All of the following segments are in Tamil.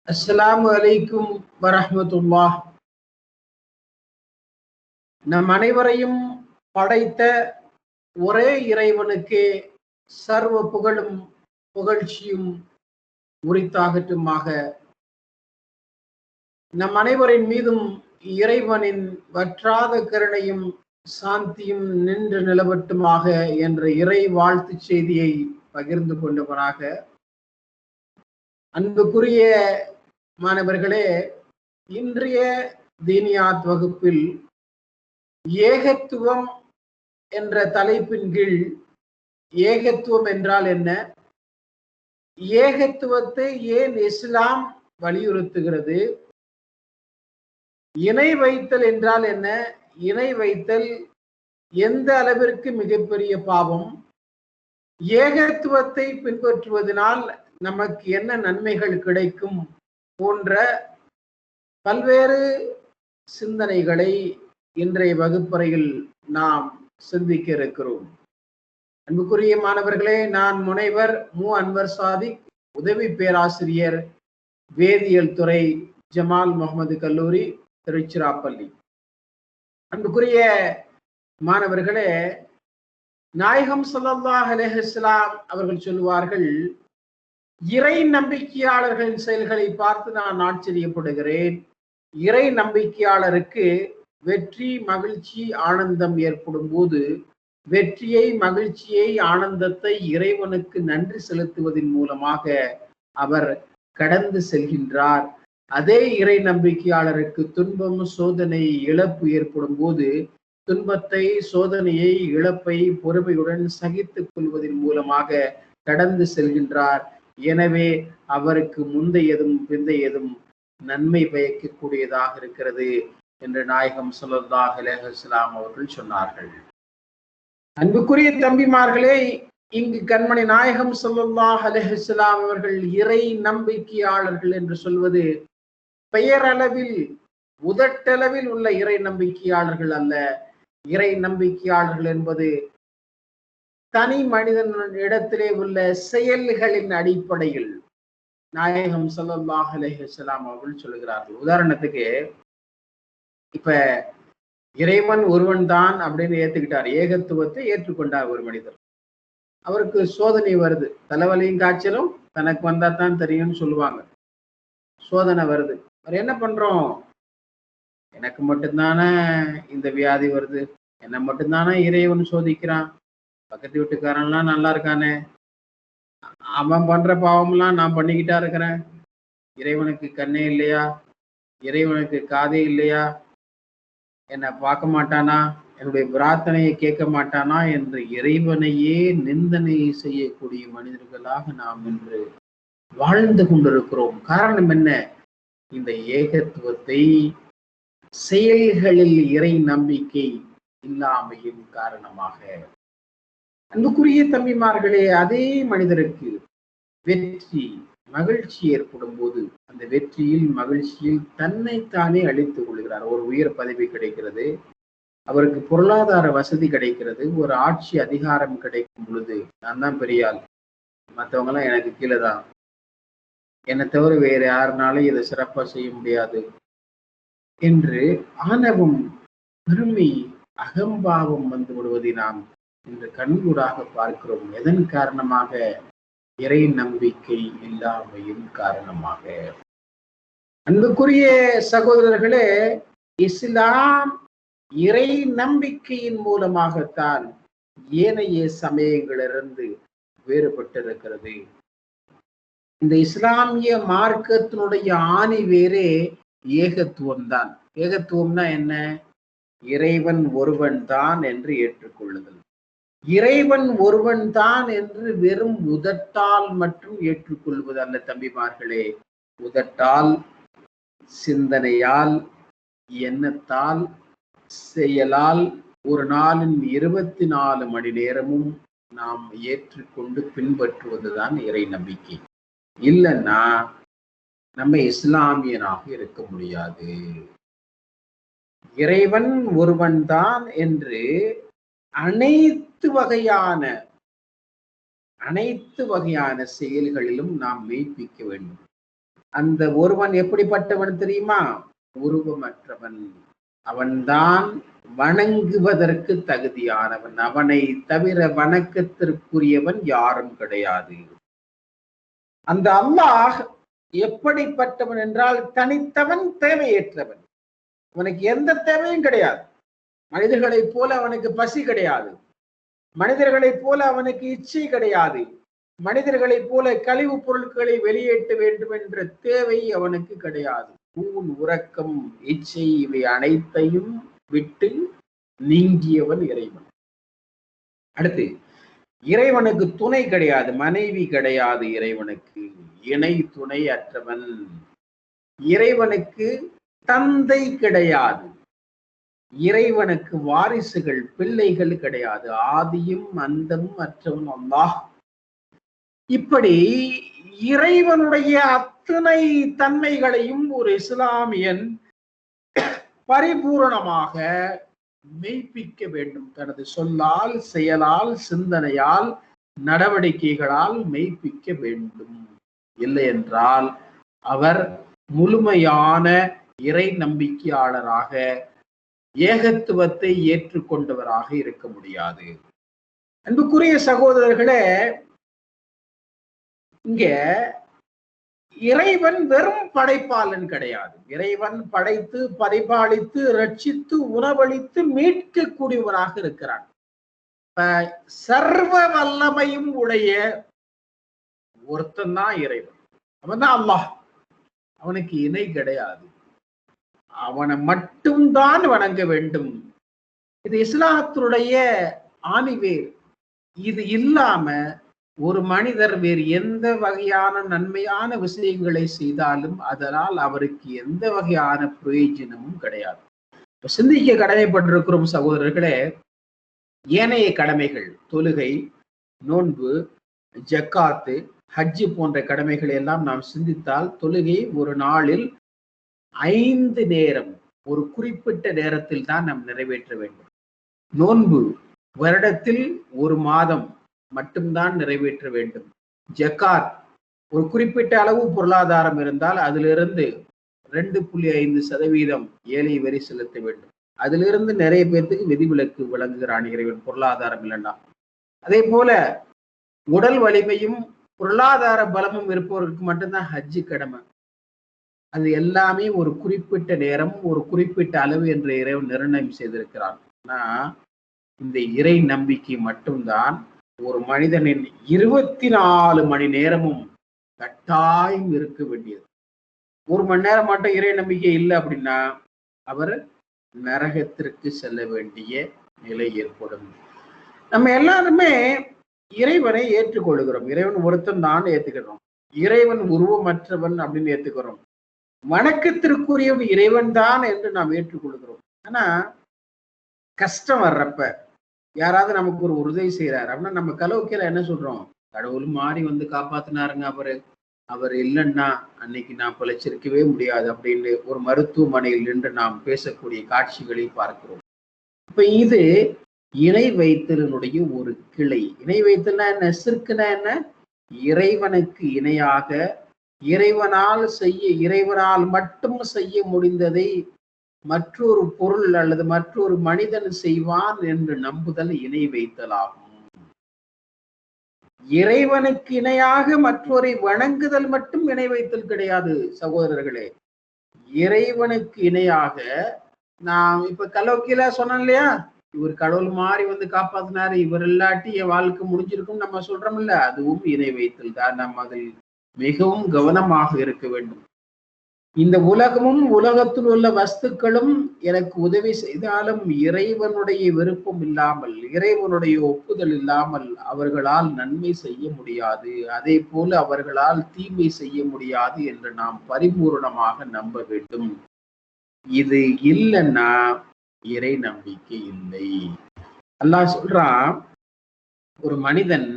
அஸ்ஸலாமு அலைக்கும் வரஹ்மத்துல்லாஹ். நம் அனைவரையும் படைத்த ஒரே இறைவனுக்கே சர்வ புகழும் புகழ்ச்சியும் உரித்தாகட்டுமாக. நம் அனைவரின் மீதும் இறைவனின் வற்றாத கருணையும் சாந்தியும் நின்று நிலவட்டுமாக என்ற இறை வாழ்த்து செய்தியை பகிர்ந்து கொண்டவராக, அன்புக்குரிய மாணவர்களே, இன்றைய தீனியாத் வகுப்பில் ஏகத்துவம் என்ற தலைப்பின் கீழ் ஏகத்துவம் என்றால் என்ன, ஏகத்துவத்தை ஏன் இஸ்லாம் வலியுறுத்துகிறது, இணை வைத்தல் என்றால் என்ன, இணை வைத்தல் எந்த அளவிற்கு மிகப்பெரிய பாவம், ஏகத்துவத்தை பின்பற்றுவதனால் நமக்கு என்ன நன்மைகள் கிடைக்கும் போன்ற பல்வேறு சிந்தனைகளை இன்றைய வகுப்பறையில் நாம் சிந்திக்க இருக்கிறோம். அன்புக்குரிய மாணவர்களே, நான் முனைவர் மு அன்வர் சாதிக், உதவி பேராசிரியர், வேதியியல் துறை, ஜமால் முகமது கல்லூரி, திருச்சிராப்பள்ளி. அன்புக்குரிய மாணவர்களே, நாயகம் ஸல்லல்லாஹு அலைஹி வஸல்லம் அவர்கள் சொல்லுவார்கள், இறை நம்பிக்கையாளர்களின் செயல்களை பார்த்து நான் ஆச்சரியப்படுகிறேன். இறை நம்பிக்கையாளருக்கு வெற்றி, மகிழ்ச்சி, ஆனந்தம் ஏற்படும் போது வெற்றியை, மகிழ்ச்சியை, ஆனந்தத்தை இறைவனுக்கு நன்றி செலுத்துவதன் மூலமாக அவர் கடந்து செல்கின்றார். அதே இறை நம்பிக்கையாளருக்கு துன்பம், சோதனை, இழப்பு ஏற்படும் போது துன்பத்தை, சோதனையை, இழப்பை பொறுமையுடன் சகித்துக் கொள்வதன் மூலமாக கடந்து செல்கின்றார். எனவே அவருக்கு முந்தையதும் பிந்தையதும் நன்மை பயக்கக்கூடியதாக இருக்கிறது என்று நாயகம் ஸல்லல்லாஹு அலைஹி வஸல்லம் அவர்கள் சொன்னார்கள். அன்புக்குரிய தம்பிமார்களே, இங்கு கண்மணி நாயகம் ஸல்லல்லாஹு அலைஹி வஸல்லம் அவர்கள் இறை நம்பிக்கையாளர்கள் என்று சொல்வது பெயரளவில், உதட்டளவில் உள்ள இறை நம்பிக்கையாளர்கள் அல்ல. இறை நம்பிக்கையாளர்கள் என்பது தனி மனிதன் இடத்திலே உள்ள செயல்களின் அடிப்படையில் நாயகம் ஸல்லல்லாஹு அலைஹி வஸல்லம் அவர்கள் சொல்லுகிறார்கள். உதாரணத்துக்கு, இப்ப இறைவன் ஒருவன் தான் அப்படின்னு ஏத்துக்கிட்டார், ஏகத்துவத்தை ஏற்றுக்கொண்டார் ஒரு மனிதர். அவருக்கு சோதனை வருது, தலைவலியும் காய்ச்சலும் தனக்கு வந்தா தான் தெரியும்னு சொல்லுவாங்க. சோதனை வருது, அவர் என்ன பண்றோம், எனக்கு மட்டும்தானே இந்த வியாதி வருது, என்ன மட்டும்தானே இறைவன் சோதிக்கிறான், பக்கத்து வீட்டுக்காரன்லாம் நல்லா இருக்கானே, அவன் பண்ற பாவம்லாம் நான் பண்ணிக்கிட்டா இருக்கிறேன், இறைவனுக்கு கண்ணே இல்லையா, இறைவனுக்கு காதே இல்லையா, என்னை பார்க்க மாட்டானா, என்னுடைய பிரார்த்தனையை கேட்க மாட்டானா என்று இறைவனையே நிந்தனை செய்யக்கூடிய மனிதர்களாக நாம் இன்று வாழ்ந்து கொண்டிருக்கிறோம். காரணம் என்ன? இந்த ஏகத்துவத்தை செயல்களில் இறை நம்பிக்கை இல்லாமையின் காரணமாக. அன்புக்குரிய தம்பிமார்களே, அதே மனிதருக்கு வெற்றி, மகிழ்ச்சி ஏற்படும் போது அந்த வெற்றியில், மகிழ்ச்சியில் தன்னைத்தானே அழித்துக் கொள்கிறார். ஒரு உயர் பதவி கிடைக்கிறது, அவருக்கு பொருளாதார வசதி கிடைக்கிறது, ஒரு ஆட்சி அதிகாரம் கிடைக்கும் பொழுது நான் தான் பெரிய ஆள், மற்றவங்க எல்லாம் எனக்கு கீழே தான், என்னை தவிர வேற யாருனாலும் இதை சிறப்பா செய்ய முடியாது என்று ஆணவம், பெருமை, அகம்பாவம் வந்து விடுவதை நாம் இன்று கண்கூடாக பார்க்கிறோம். எதன் காரணமாக? இறை நம்பிக்கை இல்லாமையின் காரணமாக. அன்புக்குரிய சகோதரர்களே, இஸ்லாம் இறை நம்பிக்கையின் மூலமாகத்தான் ஏனைய சமயங்களிலிருந்து வேறுபட்டிருக்கிறது. இந்த இஸ்லாமிய மார்க்கத்தினுடைய ஆணி வேறே ஏகத்துவம் தான். ஏகத்துவம்னா என்ன? இறைவன் ஒருவன் தான் என்று ஏற்றுக்கொள்ளுதல். இறைவன் ஒருவன் தான் என்று வெறும் உதட்டால் மட்டும் ஏற்றுக்கொள்வது அல்ல தம்பிமார்களே. உதட்டால், சிந்தனையால், எண்ணத்தால், செயலால் ஒரு நாளின் 24 மணி நேரமும் நாம் ஏற்றுக்கொண்டு பின்பற்றுவதுதான் இறை நம்பிக்கை. இல்லைன்னா நம்ம இஸ்லாமியனாக இருக்க முடியாது. இறைவன் ஒருவன் தான் என்று அனைத்து வகையான செயல்களிலும் நாம் மெய்ப்பிக்க வேண்டும். அந்த ஒருவன் எப்படிப்பட்டவன் தெரியுமா? உருவமற்றவன். அவன்தான் வணங்குவதற்கு தகுதியானவன். அவனை தவிர வணக்கத்திற்குரியவன் யாரும் கிடையாது. அந்த அல்லாஹ் எப்படிப்பட்டவன் என்றால் தனித்தவன், தேவையற்றவன். அவனுக்கு எந்த தேவையும் கிடையாது. மனிதர்களைப் போல அவனுக்கு பசி கிடையாது. மனிதர்களைப் போல அவனுக்கு இச்சை கிடையாது. மனிதர்களைப் போல கழிவுப் பொருட்களை வெளியேற்ற வேண்டும் என்ற தேவை அவனுக்கு கிடையாது. ஊன், உறக்கம், இச்சை இவை அனைத்தையும் விட்டு நீங்கியவன் இறைவன். அடுத்து, இறைவனுக்கு துணை கிடையாது, மனைவி கிடையாது. இறைவனுக்கு இணை துணை அற்றவன். இறைவனுக்கு தந்தை கிடையாது. இறைவனுக்கு வாரிசுகள், பிள்ளைகள் கிடையாது. ஆதியும் அந்தமும் அற்றவன் அல்லாஹ். இப்படி இறைவனுடைய அத்தனை தன்மைகளையும் ஒரு இஸ்லாமியன் பரிபூரணமாக மெய்ப்பிக்க வேண்டும். தனது சொல்லால், செயலால், சிந்தனையால், நடவடிக்கைகளால் மெய்ப்பிக்க வேண்டும். இல்லை என்றால் அவர் முழுமையான இறை நம்பிக்கையாளராக, ஏகத்துவத்தை ஏற்றுக்கொண்டவராக இருக்க முடியாது. அன்புக்குரிய சகோதரர்களே, இங்க இறைவன் வெறும் படைப்பாளன் கிடையாது. இறைவன் படைத்து, பரிபாலித்து, ரட்சித்து, உணவளித்து, மீட்கக்கூடியவனாக இருக்கிறான். சர்வ வல்லமையும் உடைய ஒருத்தன் தான் இறைவன். அவன் தான் அல்லாஹ். அவனுக்கு இணை கிடையாது. அவனை மட்டும்தான் வணங்க வேண்டும். இது இஸ்லாத்தினுடைய ஆணிவேர். இது இல்லாம ஒரு மனிதர் வேறு எந்த வகையான நன்மையான விஷயங்களை செய்தாலும் அதனால் அவருக்கு எந்த வகையான பிரயோஜனமும் கிடையாது. சிந்திக்க கடமைப்பட்டிருக்கிறோம் சகோதரர்களே. ஏனைய கடமைகள், தொழுகை, நோன்பு, ஜக்காத்து, ஹஜ்ஜு போன்ற கடமைகளை எல்லாம் நாம் சிந்தித்தால், தொழுகை ஒரு நாளில் 5 நேரம் ஒரு குறிப்பிட்ட நேரத்தில் தான் நாம் நிறைவேற்ற வேண்டும். நோன்பு வருடத்தில் 1 மாதம் மட்டும்தான் நிறைவேற்ற வேண்டும். ஜக்காத் ஒரு குறிப்பிட்ட அளவு பொருளாதாரம் இருந்தால் அதிலிருந்து 2.5% ஏழை வரி செலுத்த வேண்டும். அதிலிருந்து நிறைய பேர்த்துக்கு விதிவிலக்கு வழங்குகிறான் இறைவன், பொருளாதாரம் இல்லைன்னா. அதே போல உடல் வலிமையும் பொருளாதார பலமும் இருப்பவர்களுக்கு மட்டும்தான் ஹஜ்ஜு கடமை. அது எல்லாமே ஒரு குறிப்பிட்ட நேரம், ஒரு குறிப்பிட்ட அளவு என்ற இறைவன் நிர்ணயம் செய்திருக்கிறான். ஆனா இந்த இறை நம்பிக்கை மட்டும்தான் ஒரு மனிதனின் 24 மணி நேரமும் கட்டாயம் இருக்க வேண்டியது. 1 மணி நேரம் மட்டும் இறை நம்பிக்கை இல்லை அப்படின்னா அவர் நரகத்திற்கு செல்ல வேண்டிய நிலை ஏற்படும். நம்ம எல்லாருமே இறைவனை ஏற்றுக்கொள்கிறோம். இறைவன் ஒருத்தன் தான் ஏத்துக்கிறோம். இறைவன் உருவமற்றவன் அப்படின்னு ஏத்துக்கிறோம். வணக்கத்திற்குரியவன் இறைவன் தான் என்று நாம் ஏற்றுக்கொள்கிறோம். ஆனா கஷ்டம் வர்றப்ப, யாராவது நமக்கு ஒரு உதவி செய்யறாரு அப்படின்னா நம்ம கலோக்கியில என்ன சொல்றோம்? கடவுள் மாறி வந்து காப்பாத்தினாருங்க, அவர் இல்லைன்னா அன்னைக்கு நான் பிழைச்சிருக்கவே முடியாது அப்படின்னு ஒரு மருத்துவமனையில் நின்று நாம் பேசக்கூடிய காட்சிகளை பார்க்கிறோம். இப்ப இது இணை வைத்தலினுடைய ஒரு கிளை. இணை வைத்தல்னா என்ன? சிற்குனா என்ன? இறைவனுக்கு இணையாக இறைவனால் மட்டும் செய்ய முடிந்ததை மற்றொரு பொருள் அல்லது மற்றொரு மனிதன் செய்வான் என்று நம்புதல் இணை வைத்தலாகும். இறைவனுக்கு இணையாக மற்றொரை வணங்குதல் மட்டும் இணை வைத்தல் கிடையாது சகோதரர்களே. இறைவனுக்கு இணையாக நான் இப்ப கலோக்கியலா சொன்னேன் இல்லையா, இவர் கடவுள் மாறி வந்து காப்பாத்தினாரு, இவர் இல்லாட்டி என் வாழ்க்கை முடிஞ்சிருக்கும் நம்ம சொல்றோம் இல்ல, அதுவும் இணை வைத்தல் தான். நாம் அதில் மிகவும் கவனமாக இருக்க வேண்டும். இந்த உலகமும் உலகத்தில் உள்ள வஸ்துக்களும் எனக்கு உதவி செய்தாலும் இறைவனுடைய விருப்பம் இல்லாமல், இறைவனுடைய ஒப்புதல் இல்லாமல் அவர்களால் நன்மை செய்ய முடியாது. அதே போல அவர்களால் தீமை செய்ய முடியாது என்று நாம் பரிபூர்ணமாக நம்ப வேண்டும். இது இல்லைன்னா இறை நம்பிக்கை இல்லை. அல்லாஹ் சொல்றான், ஒரு மனிதன்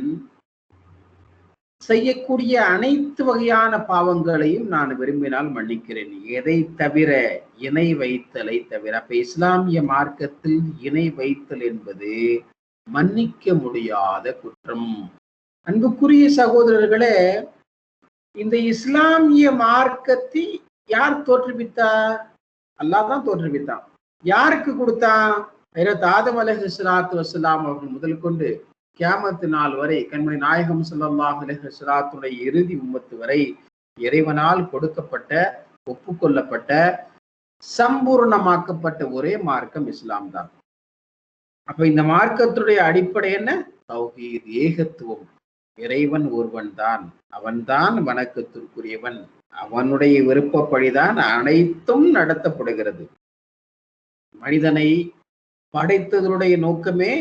செய்யக்கூடிய அனைத்து வகையான பாவங்களையும் நான் விரும்பினால் மன்னிக்கிறேன், எதை தவிர இணை வைத்தலை தவிர. அப்ப இஸ்லாமிய மார்க்கத்தில் இணை வைத்தல் என்பது மன்னிக்க முடியாத குற்றம். அன்புக்குரிய சகோதரர்களே, இந்த இஸ்லாமிய மார்க்கத்தை யார் தோற்றுவித்தார்? அல்லாஹ் தான் தோற்றுவித்தான். யாருக்கு கொடுத்தான்? ஆதம் அலைஹிஸ்ஸலாத்து வஸ்ஸலாம் அவர்கள் முதல் கொண்டு கியாமத்து நாள் வரை கண்மணி நாயகம் ஸல்லல்லாஹு அலைஹி வஸல்லத்துடைய இறுதி உம்மத்து வரை இறைவனால் கொடுக்கப்பட்ட, ஒப்புக்கொள்ளப்பட்ட, சம்பூர்ணமாக்கப்பட்ட ஒரே மார்க்கம் இஸ்லாம் தான். அப்ப இந்த மார்க்கத்துடைய அடிப்படை என்ன? தௌஹீத், ஏகத்துவம். இறைவன் ஒருவன் தான், அவன்தான் வணக்கத்திற்குரியவன், அவனுடைய விருப்பப்படிதான் அனைத்தும் நடத்தப்படுகிறது. மனிதனை படைத்ததனுடைய நோக்கமே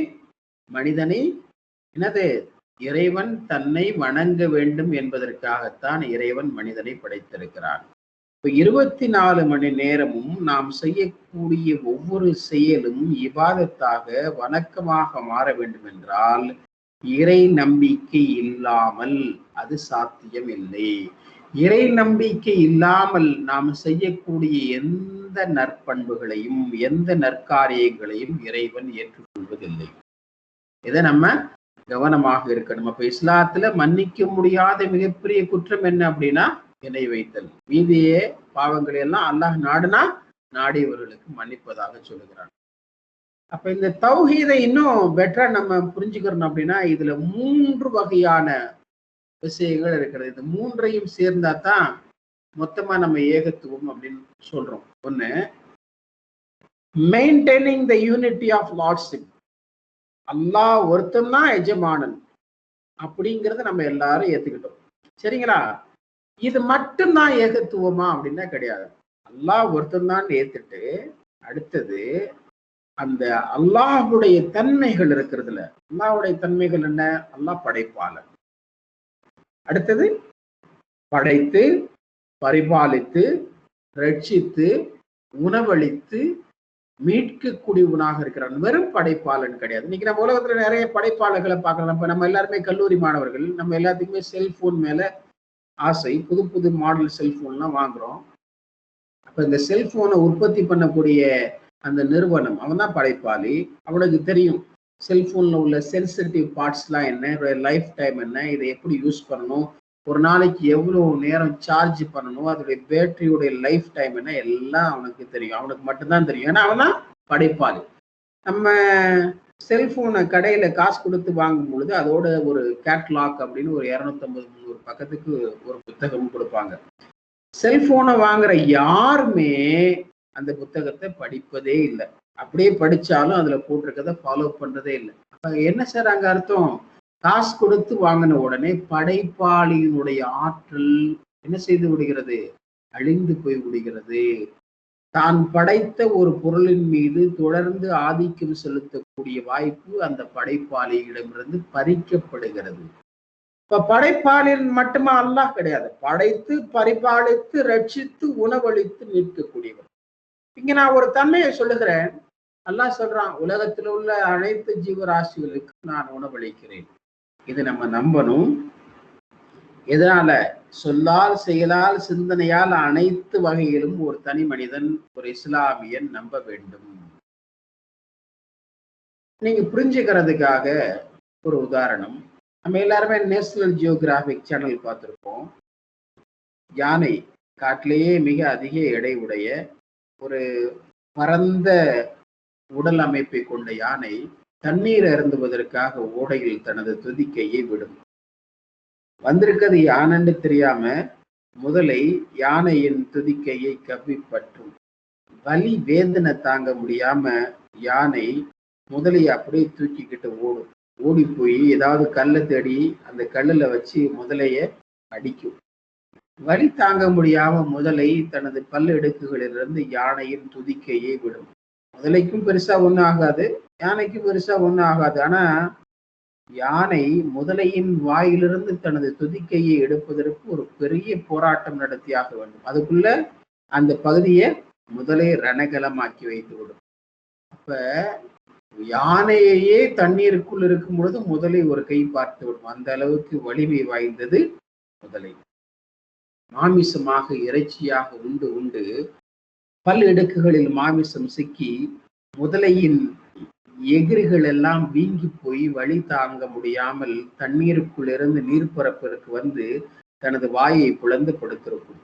மனிதனை என்னது? இறைவன் தன்னை வணங்க வேண்டும் என்பதற்காகத்தான் இறைவன் மனிதனை படைத்திருக்கிறான். இப்ப 24 மணி நேரமும் நாம் செய்யக்கூடிய ஒவ்வொரு செயலும் இபாதத்தாக, வணக்கமாக மாற வேண்டும் என்றால் இறை நம்பிக்கை இல்லாமல் அது சாத்தியம் இல்லை. இறை நம்பிக்கை இல்லாமல் நாம் செய்யக்கூடிய எந்த நற்பண்புகளையும், எந்த நற்காரியங்களையும் இறைவன் ஏற்றுக்கொள்வதில்லை. இதை நம்ம கவனமாக இருக்கணும். அப்ப இஸ்லாத்துல மன்னிக்க முடியாத மிகப்பெரிய குற்றம் என்ன அப்படின்னா இணை வைத்தல். மீதியே பாவங்களை எல்லாம் அல்லாஹ் நாடுனா நாடியவர்களுக்கு மன்னிப்பதாக சொல்லுகிறான். அப்ப இந்த தௌஹீதை இன்னும் பெட்டரா நம்ம புரிஞ்சுக்கிறோம் அப்படின்னா இதுல 3 வகையான விஷயங்கள் இருக்கிறது. இந்த 3ஐயும் சேர்ந்தா தான் மொத்தமா நம்ம ஏகத்துவம் அப்படின்னு சொல்றோம். ஒண்ணு, maintaining the unity of lordship. Allah ஒருத்தன் தான் எஜமானன் அப்படிங்கிறத நம்ம எல்லாரும் ஏத்துக்கிட்டோம். சரிங்களா? இது மட்டும்தான் ஏகத்துவமா அப்படின்னா கிடையாது. அல்லாஹ் ஒருத்தன் தான் ஏத்துட்டு அடுத்தது அந்த அல்லாஹுடைய தன்மைகள் இருக்கிறதுல, அல்லாஹுடைய தன்மைகள் என்ன? அல்லாஹ் படைப்பாளர். அடுத்தது படைத்து, பரிபாலித்து, ரட்சித்து, உணவளித்து, மீட்கக்கூடியவனாக இருக்கிறான். வெறும் படைப்பாளன் கிடையாது. இன்னைக்கு நம்ம உலகத்துல நிறைய படைப்பாளர்களை பார்க்கலாம். இப்ப நம்ம எல்லாருமே கல்லூரி மாணவர்கள், நம்ம எல்லாத்துக்குமே செல்போன் மேல ஆசை. புது புது மாடல் செல்போன்லாம் வாங்குறோம். அப்ப இந்த செல்போனை உற்பத்தி பண்ணக்கூடிய அந்த நிறுவனம், அவன் தான் படைப்பாளி. அவனுக்கு தெரியும் செல்போன்ல உள்ள சென்சிட்டிவ் பார்ட்ஸ்லாம் என்ன, லைஃப் டைம் என்ன, இதை எப்படி யூஸ் பண்ணணும், ஒரு நாளைக்கு எவ்வளவு நேரம் சார்ஜ் பண்ணணும், அதோடைய பேட்டரியுடைய லைஃப் டைம் என்ன, எல்லாம் அவனுக்கு தெரியும். அவனுக்கு மட்டும்தான் தெரியும். ஏன்னா அவன் தான் படைப்பாளி. நம்ம செல்போனை கடையில காசு கொடுத்து வாங்கும் பொழுது அதோட ஒரு கேட்லாக் அப்படின்னு ஒரு 250-300 பக்கத்துக்கு ஒரு புத்தகம் கொடுப்பாங்க. செல்போனை வாங்குற யாருமே அந்த புத்தகத்தை படிப்பதே இல்லை. அப்படியே படிச்சாலும் அதுல போட்டிருக்கதை ஃபாலோ பண்றதே இல்லை. அப்ப என்ன சார் அங்க அர்த்தம்? காசு கொடுத்து வாங்கின உடனே படைப்பாளியினுடைய ஆற்றல் என்ன செய்து விடுகிறது? அழிந்து போய் விடுகிறது. தான் படைத்த ஒரு பொருளின் மீது தொடர்ந்து ஆதிக்கம் செலுத்தக்கூடிய வாய்ப்பு அந்த படைப்பாளியிடமிருந்து பறிக்கப்படுகிறது. இப்ப படைப்பாளின் மட்டுமா அல்லாஹ் கிடையாது, படைத்து, பரிபாலித்து, ரட்சித்து, உணவளித்து மீட்கக்கூடியவர். இங்க நான் ஒரு தன்மையை சொல்லுகிறேன். அல்லாஹ் சொல்றான், உலகத்தில் உள்ள அனைத்து ஜீவராசிகளுக்கு நான் உணவளிக்கிறேன். இது நம்ம நம்பணும். எதனால? சொல்லால், செயலால், சிந்தனையால் அனைத்து வகையிலும் ஒரு தனி மனிதன், ஒரு இஸ்லாமியன் நம்ப வேண்டும். நீங்க புரிஞ்சுக்கிறதுக்காக ஒரு உதாரணம். நம்ம எல்லாருமே நேஷனல் ஜியோகிராபிக் சேனல் பார்த்திருப்போம். யானை, காட்டிலேயே மிக அதிக எடை உடைய ஒரு பரந்த உடல் அமைப்பை கொண்ட யானை தண்ணீர் அருந்துவதற்காக ஓடையில் தனது துதிக்கையை விடும். வந்திருக்கிறது யானைன்னு தெரியாம முதலை யானையின் துதிக்கையை கவ்வி பற்றும். வலி வேதனை தாங்க முடியாம யானை முதலையை அப்படியே தூக்கிக்கிட்டு ஓடும். ஓடி போய் ஏதாவது கல்லை தேடி அந்த கல்லுல வச்சு முதலைய அடிக்கும். வலி தாங்க முடியாம முதலை தனது பல்லு இடுக்குகளிலிருந்து யானையின் துதிக்கையை விடும். முதலைக்கும் பெருசா ஒண்ணும் ஆகாது, யானைக்கும் பெருசா ஒண்ணும் ஆகாது. ஆனா யானை முதலையின் வாயிலிருந்து தனது துதிக்கையை எடுப்பதற்கு ஒரு பெரிய போராட்டம் நடத்தியாக வேண்டும். அதுக்குள்ள அந்த பகுதியை முதலை ரணகலமாக்கி வைத்து விடும். அப்ப யானையே தண்ணீருக்குள் இருக்கும் பொழுது முதலை ஒரு கை பார்த்து விடும். அந்த அளவுக்கு வலிமை வாய்ந்தது முதலை. மாமிசமாக, இறைச்சியாக உண்டு உண்டு பல் இடுக்குகளில் மாமிசம் சிக்கி முதலையின் எகிரிகள் எல்லாம் வீங்கி போய் வழி தாங்க முடியாமல் தண்ணீருக்குள் இருந்து நீர்ப்பரப்பிற்கு வந்து தனது வாயை பிளந்து படுத்திருக்கும்.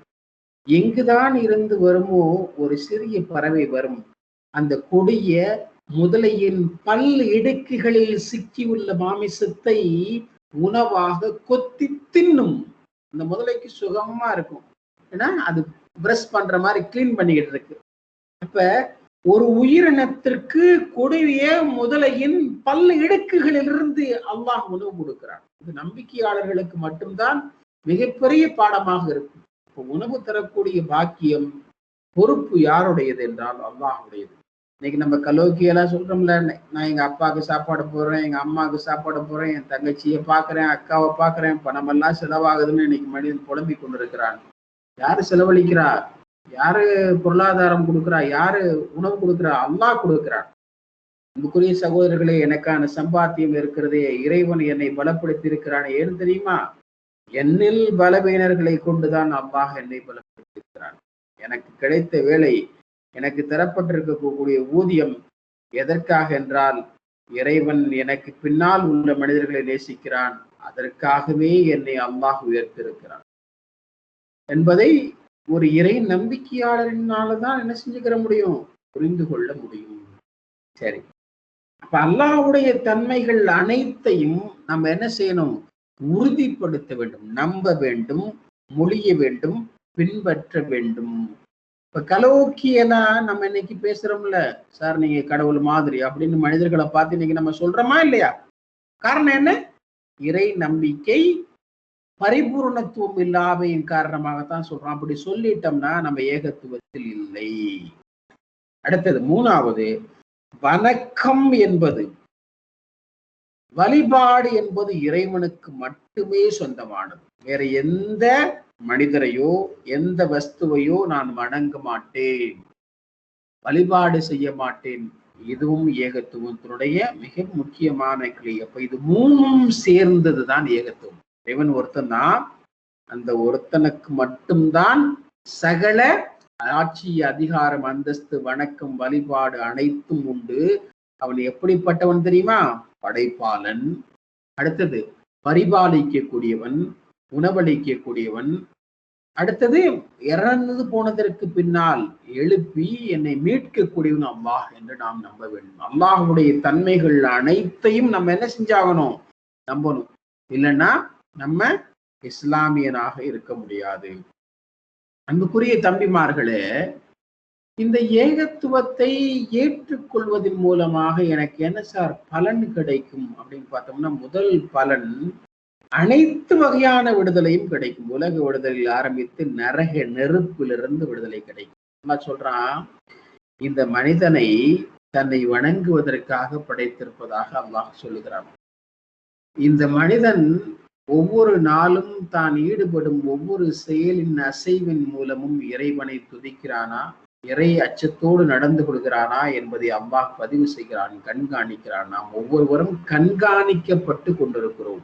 எங்குதான் இருந்து வருமோ ஒரு சிறிய பறவை வரும். அந்த கொடிய முதலையின் பல் இடுக்குகளில் சிக்கியுள்ள மாமிசத்தை உணவாக கொத்தி தின்னும். அந்த முதலைக்கு சுகமா இருக்கும். ஏன்னா அது பிரஷ் பண்ற மாதிரி கிளீன் பண்ணிக்கிட்டு இருக்கு. அப்ப ஒரு உயிரினத்திற்கு கொடிய முதலையின் பல் இடுக்குகளிலிருந்து அல்லாஹ் உணவு கொடுக்கிறான். இது நம்பிக்கையாளர்களுக்கு மட்டும்தான் மிகப்பெரிய பாடமாக இருக்கும். இப்போ உணவு தரக்கூடிய பாக்கியம், பொறுப்பு யாருடையது என்றால் அல்லாஹுடையது. இன்னைக்கு நம்ம கலோக்கியெல்லாம் சொல்றோம்ல, நான் எங்க அப்பாவுக்கு சாப்பாடு போடுறேன், எங்க அம்மாவுக்கு சாப்பாடு போடுறேன், என் தங்கச்சியை பாக்குறேன், அக்காவை பாக்குறேன், பணமெல்லாம் செலவாகுதுன்னு இன்னைக்கு மனிதன் புலம்பிக் கொண்டிருக்கிறான். யாரு செலவழிக்கிறா? யாரு பொருளாதாரம் கொடுக்குறா? யாரு உணவு கொடுக்குறா? அல்லாஹ் கொடுக்கிறான். அன்புக்குரிய சகோதரர்களே, எனக்கான சம்பாத்தியம் இருக்கிறதே, இறைவன் என்னை பலப்படுத்தி இருக்கிறான். ஏன்னு தெரியுமா? என்னில் பலவீனர்களை கொண்டுதான் அல்லாஹ் என்னை பலப்படுத்தி இருக்கிறான். எனக்கு கிடைத்த வேலை, எனக்கு தரப்பட்டிருக்கக்கூடிய ஊதியம் எதற்காக என்றால், இறைவன் எனக்கு பின்னால் உள்ள மனிதர்களை நேசிக்கிறான், அதற்காகவே என்னை அல்லாஹ் உயர்த்திருக்கிறான் என்பதை ஒரு இறை நம்பிக்கையாளரினால்தான் என்ன செஞ்சுக்கிற முடியும், புரிந்து கொள்ள முடியும். சரி, அப்ப அல்லாஹ்வுடைய தன்மைகள் அனைத்தையும் நம்ம என்ன செய்யணும்? உறுதிப்படுத்த வேண்டும், நம்ப வேண்டும், மொழிய வேண்டும், பின்பற்ற வேண்டும். இப்ப கலோக்கியெல்லாம் நம்ம இன்னைக்கு பேசுறோம்ல, சார் நீங்க கடவுள் மாதிரி அப்படின்னு மனிதர்களை பார்த்து இன்னைக்கு நம்ம சொல்றோமா இல்லையா? காரணம் என்ன? இறை நம்பிக்கை பரிபூர்ணத்துவம் இல்லாமையின் காரணமாகத்தான் சொல்றோம். அப்படி சொல்லிட்டோம்னா நம்ம ஏகத்துவத்தில் இல்லை. அடுத்தது மூணாவது, வணக்கம் என்பது, வழிபாடு என்பது இறைவனுக்கு மட்டுமே சொந்தமானது. வேற எந்த மனிதரையோ எந்த வஸ்துவையோ நான் வணங்க மாட்டேன், வழிபாடு செய்ய மாட்டேன். இதுவும் ஏகத்துவத்தினுடைய மிக முக்கியமான கிளை. அப்ப இது மூணும் சேர்ந்ததுதான் ஏகத்துவம். இறைவன் ஒருத்தன் தான், அந்த ஒருத்தனுக்கு மட்டும்தான் சகல ஆட்சி, அதிகாரம், அந்தஸ்து, வணக்கம், வழிபாடு அனைத்தும் உண்டு. அவன் எப்படிப்பட்டவன் தெரியுமா? படைப்பாளன். அடுத்தது பரிபாலிக்க கூடியவன், உணவளிக்க கூடியவன். அடுத்தது இறந்து போனதற்கு பின்னால் எழுப்பி என்னை மீட்கக்கூடியவன் அல்லாஹ் என்று நாம் நம்ப வேண்டும். அல்லாஹுடைய தன்மைகள் அனைத்தையும் நம்ம என்ன செஞ்சாகணும்? நம்பணும். இல்லைன்னா நம்ம இஸ்லாமியனாக இருக்க முடியாது. அன்புக்குரிய தம்பிமார்களே, இந்த ஏகத்துவத்தை ஏற்றுக்கொள்வதன் மூலமாக எனக்கு என்ன சார் பலன் கிடைக்கும் அப்படின்னு பார்த்தோம்னா, முதல் பலன் அனைத்து வகையான விடுதலையும் கிடைக்கும். உலக விடுதலையில் ஆரம்பித்து நரக நெருப்பிலிருந்து விடுதலை கிடைக்கும். என்ன சொல்றான்? இந்த மனிதனை தன்னை வணங்குவதற்காக படைத்திருப்பதாக அல்லாஹ் சொல்லுகிறான். இந்த மனிதன் ஒவ்வொரு நாளும் தான் ஈடுபடும் ஒவ்வொரு செயலின் அசைவின் மூலமும் இறைவனை துதிக்கிறானா, இறை அச்சத்தோடு நடந்து கொள்கிறானா என்பதை அல்லாஹ் பதிவு செய்கிறான், கண்காணிக்கிறான். நாம் ஒவ்வொருவரும் கண்காணிக்கப்பட்டு கொண்டிருக்கிறோம்.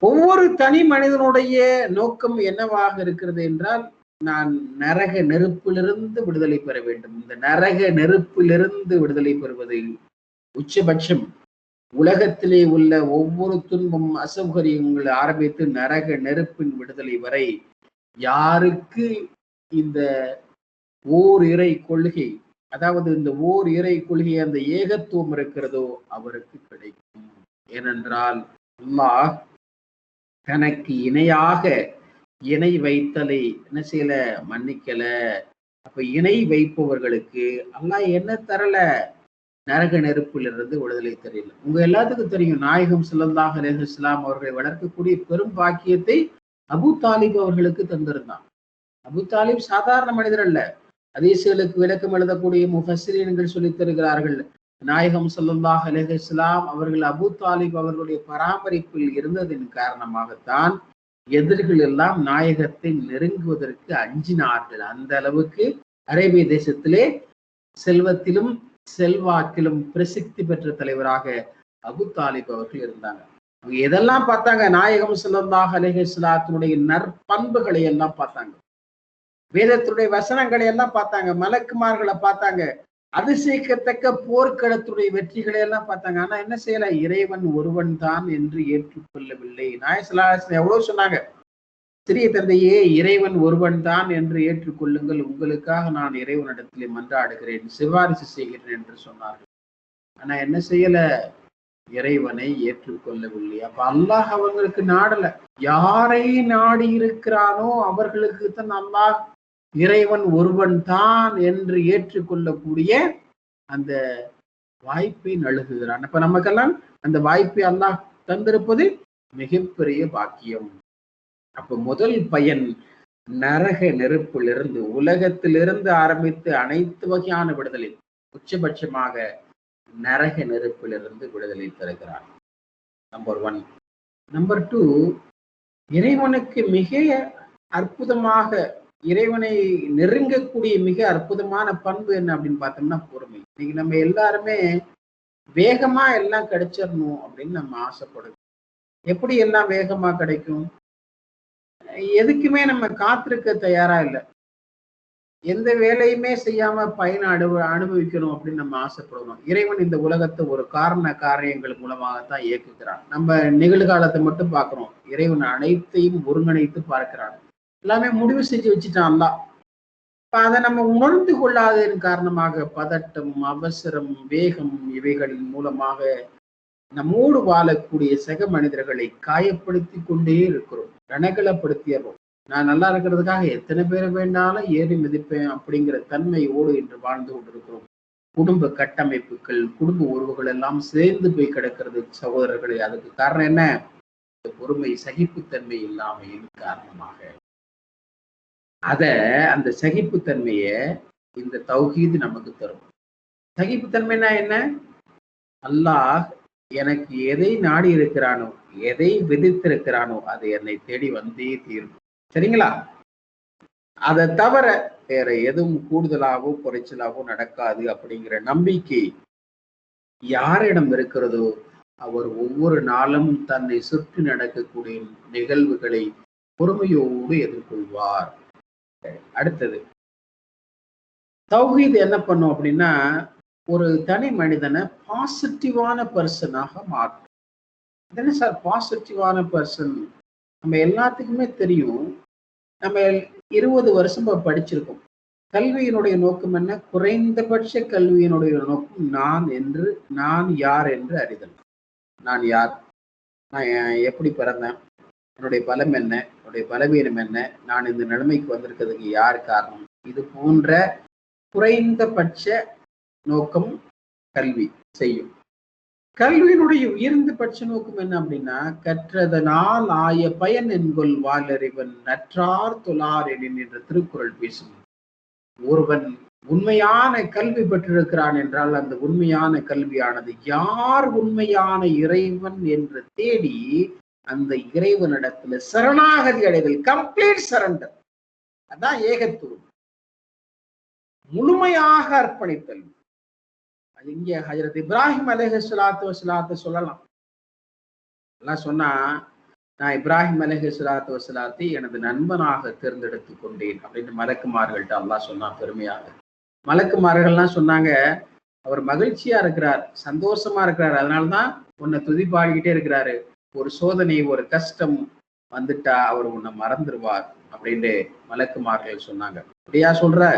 ஒவ்வொரு தனி மனிதனுடைய நோக்கம் என்னவாக இருக்கிறது என்றால், நான் நரக நெருப்பிலிருந்து விடுதலை பெற வேண்டும். இந்த நரக நெருப்பிலிருந்து விடுதலை பெறுவது உச்சபட்சம். உலகத்திலே உள்ள ஒவ்வொரு துன்பம், அசௌகரியங்கள் ஆரம்பித்து நரக நெருப்பின் விடுதலை வரை யாருக்கு இந்த ஓர் இறை கொள்கை, அதாவது இந்த ஓர் இறை கொள்கை, அந்த ஏகத்துவம் இருக்கிறதோ அவருக்கு கிடைக்கும். ஏனென்றால் அல்லாஹ் தனக்கு இணையாக இணை வைத்தலை என்ன செய்யல, மன்னிக்கல. அப்ப இணை வைப்பவர்களுக்கு அல்லாஹ் என்ன தரல? நரக நெருப்பிலிருந்து விடுதலை தெரியல. உங்க எல்லாத்துக்கும் தெரியும், நாயகம் ஸல்லல்லாஹு அலைஹி வஸல்லம் அவர்களை வளர்க்கக்கூடிய பெரும் பாக்கியத்தை அபூ தாலிப் அவர்களுக்கு தந்திருந்தான். அபூ தாலிப் சாதாரண மனிதர் அல்ல. ஹதீஸ்களுக்கு விளக்கம் எழுதக்கூடிய முஃபஸ்ஸிரீன்கள் சொல்லித் தருகிறார்கள், நாயகம் ஸல்லல்லாஹு அலைஹி வஸல்லம் அவர்கள் அபூ தாலிப் அவர்களுடைய பராமரிப்பில் இருந்ததின் காரணமாகத்தான் எதிரிகள் எல்லாம் நாயகத்தை நெருங்குவதற்கு அஞ்சினார்கள். அந்த அளவுக்கு அரேபிய தேசத்திலே செல்வத்திலும் செல்வாக்கிலும் பிரசித்தி பெற்ற தலைவராக அபூ தாலிப் அவர்கள் இருந்தாங்க. அவங்க எதெல்லாம் பார்த்தாங்க? நாயகம் ஸல்லல்லாஹு அலைஹி வஸல்லத்தினுடைய நற்பண்புகளை எல்லாம் பார்த்தாங்க, வேதத்துடைய வசனங்களை எல்லாம் பார்த்தாங்க, மலக்குமார்களை பார்த்தாங்க, அதிசயிக்கத்தக்க போர்க்களத்துடைய வெற்றிகளை எல்லாம் பார்த்தாங்க. ஆனா என்ன செய்யல? இறைவன் ஒருவன் தான் என்று ஏற்றுக்கொள்ளவில்லை. நாயகம் ஸல்லல்லாஹு அலைஹி வஸல்லம் எவ்வளவு சொன்னாங்க, சிறிய தந்தையே, இறைவன் ஒருவன் தான் என்று ஏற்றுக்கொள்ளுங்கள், உங்களுக்காக நான் இறைவனிடத்திலே மன்றாடுகிறேன், சிபாரிசு செய்கிறேன் என்று சொன்னார்கள். ஆனா என்ன செய்யல, இறைவனை ஏற்றுக்கொள்ளவில்லை. அப்ப அல்லாஹ் அவங்களுக்கு நாடல, யாரை நாடி இருக்கிறானோ அவர்களுக்கு தான் அல்லாஹ் இறைவன் ஒருவன் தான் என்று ஏற்றுக்கொள்ளக்கூடிய அந்த வாய்ப்பை நல்குகிறான். அப்ப நமக்கெல்லாம் அந்த வாய்ப்பை அல்லாஹ் தந்திருப்பது மிகப்பெரிய பாக்கியம். அப்ப முதல் பயன் நரக நெருப்பிலிருந்து, உலகத்திலிருந்து ஆரம்பித்து அனைத்து வகையான விடுதலை, உச்சபட்சமாக நரக நெருப்பிலிருந்து விடுதலை தருகிறார். நம்பர் 1. நம்பர் 2, இறைவனுக்கு மிக அற்புதமாக, இறைவனை நெருங்கக்கூடிய மிக அற்புதமான பண்பு என்ன அப்படின்னு பார்த்தோம்னா பொறுமை. இன்னைக்கு நம்ம எல்லாருமே வேகமா எல்லாம் கிடைச்சிடணும் அப்படின்னு நம்ம ஆசைப்படுறோம். எப்படி எல்லாம் வேகமா கிடைக்கும்? எதுக்குமே நம்ம காத்திருக்க தயாரா இல்லை. எந்த வேலையுமே செய்யாம பயனை அனுபவிக்கணும் அப்படின்னு நம்ம ஆசைப்படுவோம். இறைவன் இந்த உலகத்தை ஒரு காரண காரியங்கள் மூலமாகத்தான் இயக்குகிறான். நம்ம நிகழ்காலத்தை மட்டும் பார்க்கிறோம், இறைவன் அனைத்தையும் ஒருங்கிணைத்து பார்க்கிறான். எல்லாமே முடிவு செஞ்சு வச்சுட்டான்ல. அதை நம்ம உணர்ந்து கொள்ளாததன் காரணமாக பதட்டம், அவசரம், வேகம் இவைகளின் மூலமாக நம்மோடு வாழக்கூடிய சக மனிதர்களை காயப்படுத்தி கொண்டே இருக்கிறோம், ரணகலப்படுத்திடுறோம். நான் நல்லா இருக்கிறதுக்காக எத்தனை பேரை வேண்டாலும் ஏறி மிதிப்பேன் அப்படிங்கிற தன்மையோடு இன்று வாழ்ந்து கொண்டிருக்கிறோம். குடும்ப கட்டமைப்புகள், குடும்ப உறவுகள் எல்லாம் சேர்ந்து போய் கிடக்கிறது சகோதரர்களே. அதுக்கு காரணம் என்ன? பொறுமை, சகிப்புத்தன்மை இல்லாமையின் காரணமாக. அந்த சகிப்புத்தன்மைய இந்த தௌஹீது நமக்கு தரும். சகிப்புத்தன்மைனா என்ன? அல்லாஹ் எனக்கு எதை நாடி இருக்கிறானோ, எதை விதித்திருக்கிறானோ அது என்னை தேடி வந்தே தீரும். சரிங்களா? அதை தவிர வேற எதுவும் கூடுதலாகவோ குறைச்சலாகவோ நடக்காது அப்படிங்கிற நம்பிக்கை யாரிடம் இருக்கிறதோ அவர் ஒவ்வொரு நாளும் தன்னை சுற்றி நடக்கக்கூடிய நிகழ்வுகளை பொறுமையோடு எதிர்கொள்வார். அடுத்தது, தௌஹீத் என்ன பண்ணும் அப்படின்னா, ஒரு தனி மனிதனை பாசிட்டிவான பர்சனாக மாற்றும். என்ன சார் பாசிட்டிவான பர்சன்? நம்ம எல்லாத்துக்குமே தெரியும், நம்ம 20 வருஷம் படிச்சிருக்கோம். கல்வியினுடைய நோக்கம் என்ன? குறைந்தபட்ச கல்வியினுடைய நோக்கம் நான் யார் என்று அறிதல். நான் யார், நான் எப்படி பிறந்தேன், என்னுடைய பலம் என்ன, என்னுடைய பலவீனம் என்ன, நான் இந்த நிலைமைக்கு வந்திருக்கிறதுக்கு யார் காரணம், இது போன்ற குறைந்தபட்ச நோக்கம் கல்வி செய்யும். கல்வியினுடைய உயர்ந்தபட்ச நோக்கம் என்ன அப்படின்னா, கற்றதனால் ஆய பயன் என்கொள் வாளறிவன் நற்றார் தொழார் என்ற திருக்குறள் பேசும். ஒருவன் உண்மையான கல்வி பெற்றிருக்கிறான் என்றால் அந்த உண்மையான கல்வியானது யார் உண்மையான இறைவன் என்று தேடி அந்த இறைவனிடத்துல சரணாகதி அடைதல், கம்ப்ளீட் சரண்டர். அதான் ஏகத்துவம், முழுமையாக அர்ப்பணித்தல். அது இங்கே ஹஜ்ரத் இப்ராஹிம் அலைஹிஸ்ஸலாத்து வஸ்ஸலாத்தை சொல்லலாம். எல்லாம் சொன்னா, நான் இப்ராஹிம் அலைஹிஸ்ஸலாத்து வஸ்ஸலாத்தை எனது நண்பனாக தேர்ந்தெடுத்துக் கொண்டேன் அப்படின்னு மலக்குமார்கள்ட்ட அல்லாஹ் சொன்னான் பெருமையாக. மலக்குமார்கள்லாம் சொன்னாங்க, அவர் மகிழ்ச்சியா இருக்கிறார், சந்தோஷமா இருக்கிறார், அதனால்தான் உன்னை துதிப்பாடிக்கிட்டே இருக்கிறாரு. ஒரு சோதனை, ஒரு கஷ்டம் வந்துட்டா அவர் உன்னை மறந்துடுவார் அப்படின்னு மலக்குமார்கள் சொன்னாங்க. அப்படியா சொல்ற?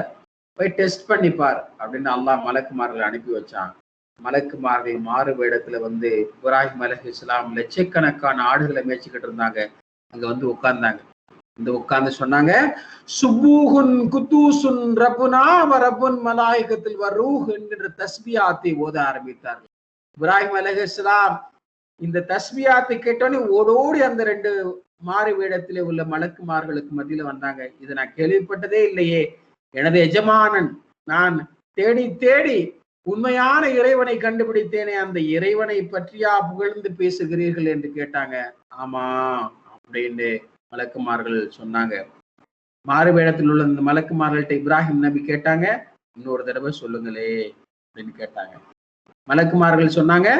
போய் டெஸ்ட் பண்ணிப்பார் அப்படின்னு அல்லாஹ் மலக்குமார்கள் அனுப்பி வச்சான். மலக்குமார்கள் மாறு வேடத்துல இப்ராஹிம் அலைஹிஸ்ஸலாம் லட்சக்கணக்கான ஆடுகளை மேய்ச்சிக்கிட்டு இருந்தாங்க. அங்க உட்கார்ந்தாங்க. உட்கார்ந்து சொன்னாங்க, சுபூஹுன் குதூசுன் ரப்புனா வ ரப்புன் மலாயிகத்தில் வர்ரூஹ் என்கிற தஸ்பியாத்தை ஓத ஆரம்பித்தார்கள். இப்ராஹிம் அலைஹிஸ்ஸலாம் இந்த தஸ்பியாத்தை கேட்டோன்னே ஓடோடி அந்த 2 மாறு வேடத்திலே உள்ள மலக்குமார்களுக்கு மத்தியில வந்தாங்க. இதை நான் கேள்விப்பட்டதே இல்லையே, எனது எஜமானன், நான் தேடி தேடி உண்மையான இறைவனை கண்டுபிடித்தேனே, அந்த இறைவனை பற்றியா புகழ்ந்து பேசுகிறீர்கள் என்று கேட்டாங்க. ஆமா அப்படின்னு மலக்குமார்கள் சொன்னாங்க. மாறு வேடத்தில் உள்ள இந்த மலக்குமார்கள்ட்ட இப்ராஹிம் நபி கேட்டாங்க, இன்னொரு தடவை சொல்லுங்களே அப்படின்னு கேட்டாங்க. மலக்குமார்கள் சொன்னாங்க,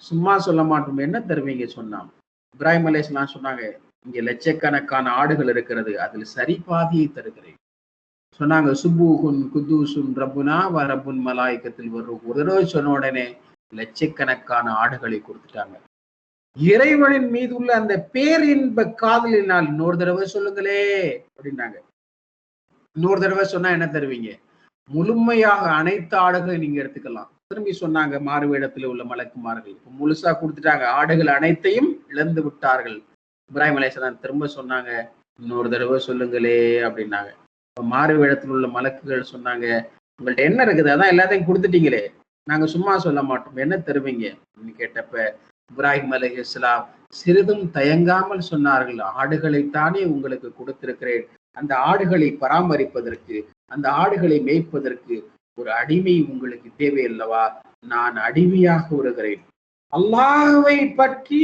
சும்மா சொல்ல மாட்டோம், என்ன தருவீங்க சொன்னான். இப்ராஹிம் அலைஹிஸ்ஸலாம் சொன்னாங்க, இங்க லட்சக்கணக்கான ஆடுகள் இருக்கிறது, அதில் சரி பாதியை தருகிறேன் சொன்னாங்க. சுபூஹுன் குதூசுன் ரப்புனா வ ரப்புன் மலாயிகத்தில் வர்ரூஹ். ஒரு தடவை சொன்ன உடனே லட்சக்கணக்கான ஆடுகளை கொடுத்துட்டாங்க. இறைவனின் மீது உள்ள அந்த பேரின்ப காதலினால். இன்னொரு தடவை சொல்லுங்களே அப்படின்னாங்க. இன்னொரு தடவை சொன்னா என்ன தருவீங்க? முழுமையாக அனைத்து ஆடுகளை நீங்க எடுத்துக்கலாம். திரும்பி சொன்னாங்க மாறுவேடத்தில் உள்ள மலக்குமார்கள். முழுசா கொடுத்துட்டாங்க. ஆடுகள் அனைத்தையும் இழந்து விட்டார்கள். இப்ராஹிம் அலைஹிஸ்ஸலாம் திரும்ப சொன்னாங்க, இன்னொரு தடவை சொல்லுங்களே அப்படின்னாங்க. மாறு வேடத்தில் உள்ள மலக்குகள் சொன்னாங்க, உங்கள்ட்ட என்ன இருக்குது? அதான் எல்லாத்தையும் கொடுத்துட்டீங்களே, நாங்க சும்மா சொல்ல மாட்டோம், என்ன தருவீங்க அப்படின்னு கேட்டப்ப இப்ராஹிம் அலைஹிஸ்ஸலாம் சிறிதும் தயங்காமல் சொன்னார்கள், ஆடுகளைத்தானே உங்களுக்கு கொடுத்திருக்கிறேன். அந்த ஆடுகளை பராமரிப்பதற்கு, அந்த ஆடுகளை மேய்ப்பதற்கு ஒரு அடிமை உங்களுக்கு தேவையல்லவா? நான் அடிமையாக வருகிறேன். அல்லாஹ்வை பற்றி,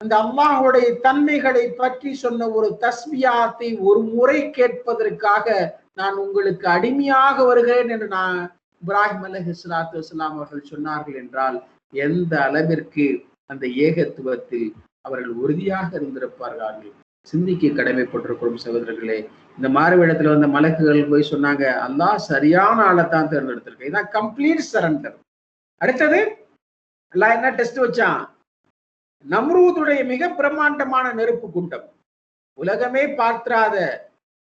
அந்த அல்லாஹ்வுடைய தன்மைகளை பற்றி சொன்ன ஒரு தஸ்பியாத்தை ஒரு முறை கேட்பதற்காக நான் உங்களுக்கு அடிமையாக வருகிறேன் என்று நான் இப்ராஹிம் அலைஹிஸ்ஸலாத்து வஸ்ஸலாம் அவர்கள் சொன்னார்கள் என்றால் எந்த அளவிற்கு அந்த ஏகத்துவத்தில் அவர்கள் உறுதியாக இருந்திருப்பார்கள். சிந்திக்க கடமைப்பட்டிருக்கிறோம் சகோதரர்களே. இந்த மாறுவேடத்துல வந்த மலக்குகள் போய் சொன்னாங்க, அல்லாஹ் சரியான ஆளைத்தான் தேர்ந்தெடுத்திருக்க. இதான் கம்ப்ளீட் சரண்டர். அடுத்தது அல்லாஹ் என்ன டெஸ்ட் வச்சான்? நம்ரூதுடைய மிக பிரம்மாண்டமான நெருப்பு குண்டம், உலகமே பார்த்திராத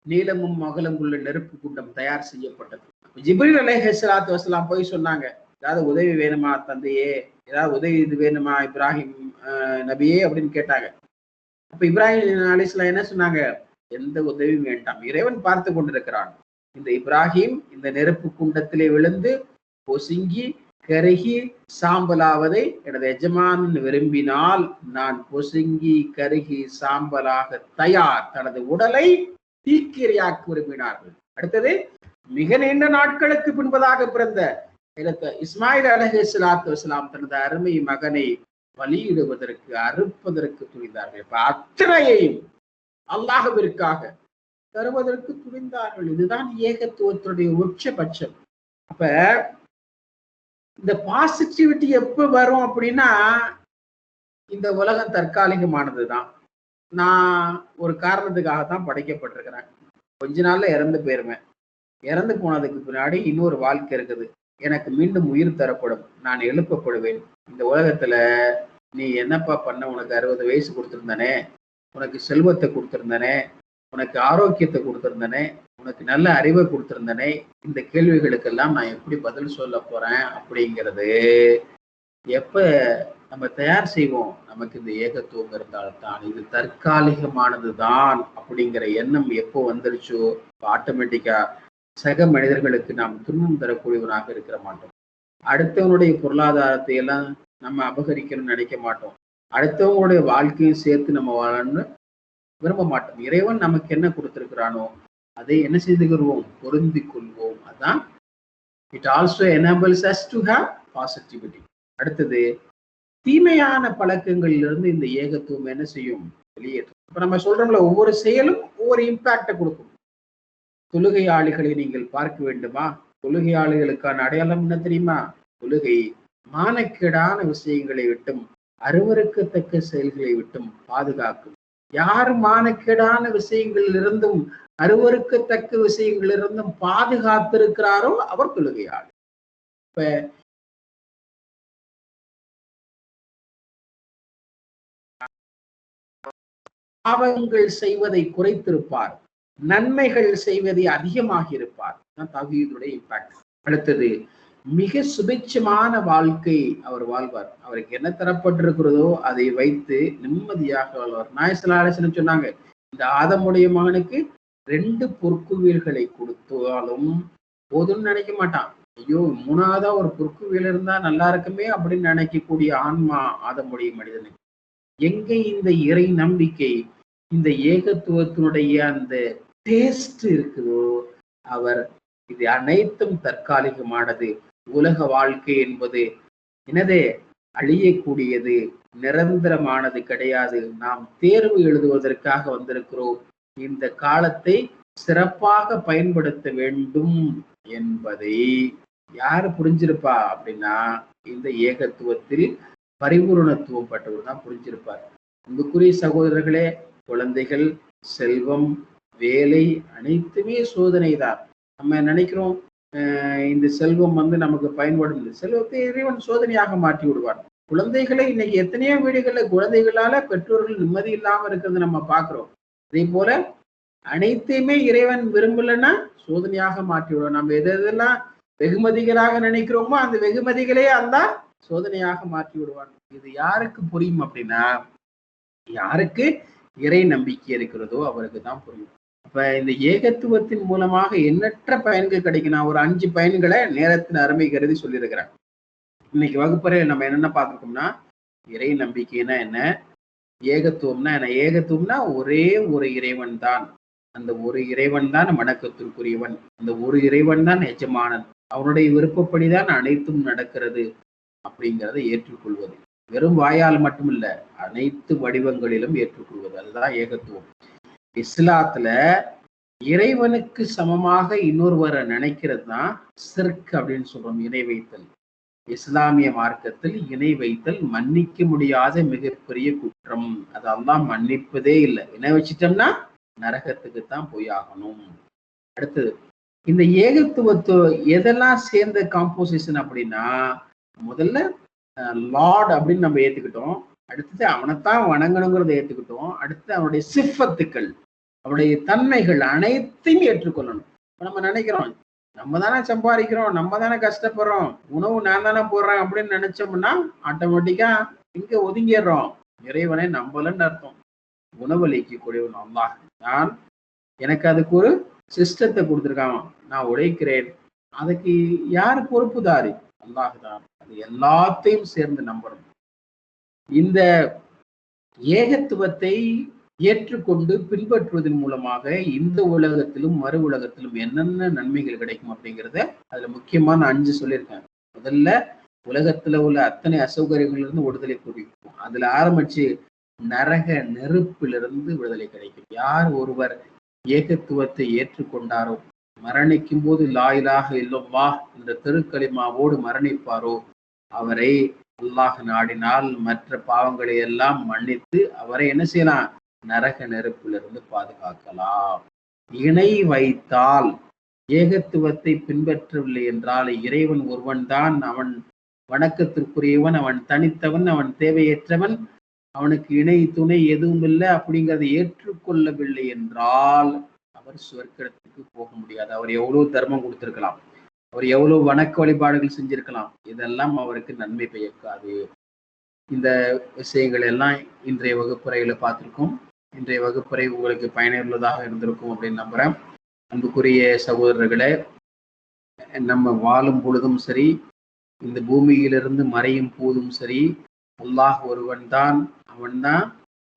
நீளமும் அகலம் உள்ள நெருப்பு குண்டம் தயார் செய்யப்பட்டது. ஜிப்ரீல் அலைஹிஸ்ஸலாத்து வஸ்ஸலாம் போய் சொன்னாங்க, ஏதாவது உதவி வேணுமா தந்தையே, ஏதாவது உதவி இது வேணுமா இப்ராஹிம் நபியே அப்படின்னு கேட்டாங்க. அப்ப இப்ராஹிம் அலைஹிஸ்ஸலாம் என்ன சொன்னாங்க? எந்த உதவியும் வேண்டாம், இறைவன் பார்த்து கொண்டிருக்கிறான். இந்த இப்ராஹிம் இந்த நெருப்பு குண்டத்திலே விழுந்து பொசுங்கி கருகி சாம்பலாவதை எனது எஜமான் விரும்பினால் நான் பொசுங்கி கருகி சாம்பலாக தயார். தனது உடலை தீக்கிரையாக்க விரும்பினார்கள். அடுத்தது மிக நீண்ட நாட்களுக்கு பின்பதாக பிறந்த இஸ்மாயில் அலைஹிஸ்ஸலாத்து வஸ்ஸலாம் தனது அருமை மகனை பலியிடுவதற்கு, அறுப்பதற்கு துணிந்தார்கள். இப்ப அத்தனையையும் அல்லாஹ்விற்காக தருவதற்கு துணிந்தார்கள். இதுதான் ஏகத்துவத்துடைய உச்சபட்சம். அப்ப இந்த பாசிட்டிவிட்டி எப்ப வரும் அப்படின்னா, இந்த உலகம் தற்காலிகமானதுதான். நான் ஒரு காரணத்துக்காகத்தான் படைக்கப்பட்டிருக்கிறேன். கொஞ்ச நாள்ல இறந்து போயிருவேன். இறந்து போனதுக்கு பின்னாடி இன்னொரு வாழ்க்கை இருக்குது. எனக்கு மீண்டும் உயிர் தரப்படும். நான் எழுப்பப்படுவேன். இந்த உலகத்துல நீ என்னப்பா பண்ண? உனக்கு 60 வயசு கொடுத்திருந்தானே, உனக்கு செல்வத்தை கொடுத்திருந்தானே, உனக்கு ஆரோக்கியத்தை கொடுத்திருந்தானே, உனக்கு நல்ல அறிவை கொடுத்திருந்தானே, இந்த கேள்விகளுக்கெல்லாம் நான் எப்படி பதில் சொல்ல போறேன் அப்படிங்கிறது எப்ப நம்ம தயார் செய்வோம்? நமக்கு இந்த ஏகத்துவம் இருந்தால்தான். இது தற்காலிகமானது தான் அப்படிங்கிற எண்ணம் எப்போ வந்துருச்சோ ஆட்டோமேட்டிக்கா சக மனிதர்களுக்கு நாம் துன்பம் தரக்கூடியவனாக இருக்க மாட்டோம். அடுத்தவனுடைய பொருளாதாரத்தை எல்லாம் நம்ம அபகரிக்கணும்னு நினைக்க மாட்டோம். அடுத்தவங்களுடைய வாழ்க்கையும் சேர்த்து நம்ம வாழணும்னு விரும்ப மாட்டோம். இறைவன் நமக்கு என்ன கொடுத்திருக்கிறானோ அதை என்ன செய்துகிறோம்? பொருந்தி கொள்வோம். அதான் it also enables us to have positivity. அடுத்தது தீமையான பழக்கங்களிலிருந்து இந்த ஏகத்துவம் என்ன செய்யும்? வெளியேற்றும். இப்ப நம்ம சொல்றோம்ல, ஒவ்வொரு செயலும் ஒவ்வொரு இம்பாக்டை கொடுக்கும். தொழுகையாளிகளை நீங்கள் பார்க்க வேண்டுமா? தொழுகையாளிகளுக்கான அடையாளம் என்ன தெரியுமா? தொழுகை மானக்கேடான விஷயங்களை விட்டும் அருவருக்கத்தக்க செயல்களை விட்டும் பாதுகாக்கும். யார் மானக்கேடான விஷயங்களிலிருந்தும் அருவருக்கத்தக்க விஷயங்களிலிருந்தும் பாதுகாத்திருக்கிறாரோ அவர் தொழுகையாளி. இப்ப பாவங்கள் செய்வதை குறைத்திருப்பார், நன்மைகள் செய்வதை அதிகமாகி இருப்பார். தௌஹீதுடைய இம்பாக்ட். அடுத்தது மிக சுபிட்சமான வாழ்க்கை அவர் வாழ்வார். அவருக்கு என்ன தரப்பட்டிருக்கிறதோ அதை வைத்து நிம்மதியாக வாழ்வார். நாயகம் ஸல்லல்லாஹு அலைஹி வஸல்லம் சொன்னாங்க, இந்த ஆதமுடைய மகனுக்கு 2 பொற்குவியல்களை கொடுத்தாலும் போதும்னு நினைக்க மாட்டான். ஐயோ, 3ஆவதா ஒரு பொற்குவியல் இருந்தா நல்லா இருக்குமே அப்படின்னு நினைக்கக்கூடிய ஆன்மா ஆதமுடைய மனிதனுக்கு. எங்க இந்த இறை நம்பிக்கை, இந்த ஏகத்துவத்தினுடைய அந்த டேஸ்ட் இருக்குதோ, அவர் இது அனைத்தும் தற்காலிகமானது. உலக வாழ்க்கை என்பது என்னது? அழியக்கூடியது, நிரந்தரமானது கிடையாது. நாம் தேர்வு எழுதுவதற்காக வந்திருக்கிறோம். இந்த காலத்தை சிறப்பாக பயன்படுத்த வேண்டும் என்பதை யாரு புரிஞ்சிருப்பா அப்படின்னா, இந்த ஏகத்துவத்தில் பரிபூரணத்துவம் பட்டவர் தான் புரிஞ்சிருப்பார். அன்புக்குரிய சகோதரர்களே, குழந்தைகள், செல்வம், வேலை அனைத்துமே சோதனை தான். நம்ம நினைக்கிறோம் இந்த செல்வம் நமக்கு பயன்படும். செல்வத்தை இறைவன் சோதனையாக மாற்றி விடுவார். குழந்தைகளை இன்னைக்கு எத்தனையோ வீடுகள்ல குழந்தைகளால பெற்றோர்கள் நிம்மதி இல்லாம இருக்கிறது நம்ம பார்க்கிறோம். அதே போல அனைத்தையுமே இறைவன் விரும்பலன்னா சோதனையாக மாற்றி விடுவோம். நம்ம எதெல்லாம் வெகுமதிகளாக நினைக்கிறோமோ அந்த வெகுமதிகளே அந்த சோதனையாக மாற்றி விடுவான். இது யாருக்கு புரியும் அப்படின்னா, யாருக்கு இறை நம்பிக்கை இருக்கிறதோ அவருக்கு தான் புரியும். அப்ப இந்த ஏகத்துவத்தின் மூலமாக எண்ணற்ற பயன்கள் கிடைக்கும். நான் ஒரு 5 பயன்களை நேரத்தின் அருமை கருதி சொல்லியிருக்கிறேன். இன்னைக்கு வகுப்பறையில் நம்ம என்னென்ன பார்த்துருக்கோம்னா, இறை நம்பிக்கைனா என்ன, ஏகத்துவம்னா என்ன. ஏகத்துவம்னா ஒரே ஒரு இறைவன் தான், அந்த ஒரு இறைவன் தான் வணக்கத்திற்குரியவன், அந்த ஒரு இறைவன் தான் எஜமானன், அவனுடைய விருப்பப்படிதான் அனைத்தும் நடக்கிறது அப்படிங்கிறத ஏற்றுக்கொள்வது. வெறும் வாயால் மட்டுமில்ல, அனைத்து வடிவங்களிலும் ஏற்றுக்கொள்வது, அதுதான் ஏகத்துவம். இஸ்லாத்துல இறைவனுக்கு சமமாக இன்னொருவரை நினைக்கிறது தான் ஷிர்க் அப்படின்னு சொல்றோம், இணை வைத்தல். இஸ்லாமிய மார்க்கத்தில் இணை வைத்தல் மன்னிக்க முடியாத மிகப்பெரிய குற்றம். அது அல்லாஹ் மன்னிப்பதே இல்லை. இணை வச்சிட்டோம்னா நரகத்துக்கு தான் போய் ஆகணும். அடுத்தது, இந்த ஏகத்துவத்து எதெல்லாம் சேர்ந்த காம்போசிஷன் அப்படின்னா, முதல்ல லார்ட் அப்படின்னு நம்ம ஏத்துக்கிட்டோம். அடுத்தது அவனைத்தான் வணங்கணுங்கிறத ஏத்துக்கிட்டோம். அடுத்து அவனுடைய சிஃபத்துக்கள், அவனுடைய தன்மைகள் அனைத்தையும் ஏற்றுக்கொள்ளணும். நம்ம நினைக்கிறோம், நம்ம தானே சம்பாதிக்கிறோம், நம்ம தானே கஷ்டப்படுறோம், உணவு நான் தானே போடுறேன் அப்படின்னு நினைச்சோம்னா ஆட்டோமேட்டிக்கா இங்க ஒதுங்கிடுறோம். இறைவனை நம்பலன்னு அர்த்தம். உணவளிக்கக்கூடியவன் அல்லாஹ். நான் எனக்கு அதுக்கு ஒரு சிஸ்டத்தை கொடுத்துருக்கான், நான் உழைக்கிறேன், அதுக்கு யார் பொறுப்புதாரி? அல்லாஹ் தான். அது எல்லாத்தையும் சேர்ந்து நம்பணும். இந்த ஏகத்துவத்தை ஏற்றுக்கொண்டு பின்பற்றுவதன் மூலமாக இந்த உலகத்திலும் மறு உலகத்திலும் என்னென்ன நன்மைகள் கிடைக்கும் அப்படிங்கிறத அதுல முக்கியமா நான் 5 சொல்லியிருக்கேன். முதல்ல உலகத்துல உள்ள அத்தனை அசௌகரியங்களிலிருந்து விடுதலை கிடைக்கும். அதுல ஆரம்பிச்சு நரக நெருப்பிலிருந்து விடுதலை கிடைக்கும். யார் ஒருவர் ஏகத்துவத்தை ஏற்றுக்கொண்டாரோ, மரணிக்கும் போது லா இலாஹ இல்லல்லாஹ் என்ற திருக்கலிமாவோடு மரணிப்பாரோ, அவரை அல்லாஹ் நாடினால் மற்ற பாவங்களை எல்லாம் மன்னித்து அவரை என்ன செய்யலாம்? நரக நெருப்பிலிருந்து பாதுகாக்கலாம். இணை வைத்தால், ஏகத்துவத்தை பின்பற்றவில்லை என்றால், இறைவன் ஒருவன் தான், அவன் வணக்கத்திற்குரியவன், அவன் தனித்தவன், அவன் தேவையற்றவன், அவனுக்கு இணை துணை எதுவும் இல்லை அப்படிங்கிறதை ஏற்றுக்கொள்ளவில்லை என்றால் அவர் சுவர்க்கத்துக்கு போக முடியாது. அவர் எவ்வளவு தர்மம் கொடுத்திருக்கலாம், அவர் எவ்வளவு வணக்க வழிபாடுகள் செஞ்சிருக்கலாம், இதெல்லாம் அவருக்கு நன்மை பயக்காது. இந்த விஷயங்கள் எல்லாம் இன்றைய வகுப்புரையில பார்த்திருக்கோம். இன்றைய வகுப்புரை உங்களுக்கு பயனுள்ளதாக இருந்திருக்கும் அப்படின்னு நம்புறேன். அன்புக்குரிய சகோதரர்களே, நம்ம வாழும் பொழுதும் சரி, இந்த பூமியிலிருந்து மறையும் போதும் சரி, அல்லாஹ் ஒருவன் தான், அவன்தான்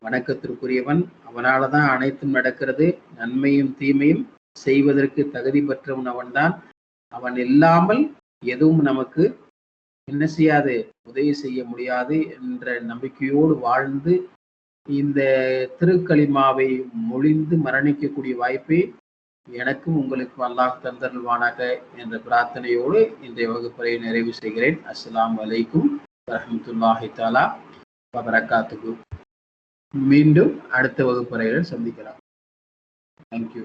வணக்கத்திற்குரியவன், அவனாலதான் அனைத்தும் நடக்கிறது, நன்மையும் தீமையும் செய்வதற்கு தகுதி பெற்றவன் அவன்தான், அவன் இல்லாமல் எதுவும் நமக்கு என்ன செய்யாது, உதவி செய்ய முடியாது என்ற நம்பிக்கையோடு வாழ்ந்து இந்த திருக்கலிமாவை மொழிந்து மரணிக்கக்கூடிய வாய்ப்பை எனக்கும் உங்களுக்கு அல்லாஹ் தந்தருள்வானாக என்ற பிரார்த்தனையோடு இன்றைய வகுப்பறை நிறைவு செய்கிறேன். அஸ்ஸலாமு அலைக்கும் வரஹ்மத்துல்லாஹி தஆலா வ பரகாத்துஹு. மீண்டும் அடுத்த வகுப்பறையில் சந்திக்கலாம். தேங்க்யூ.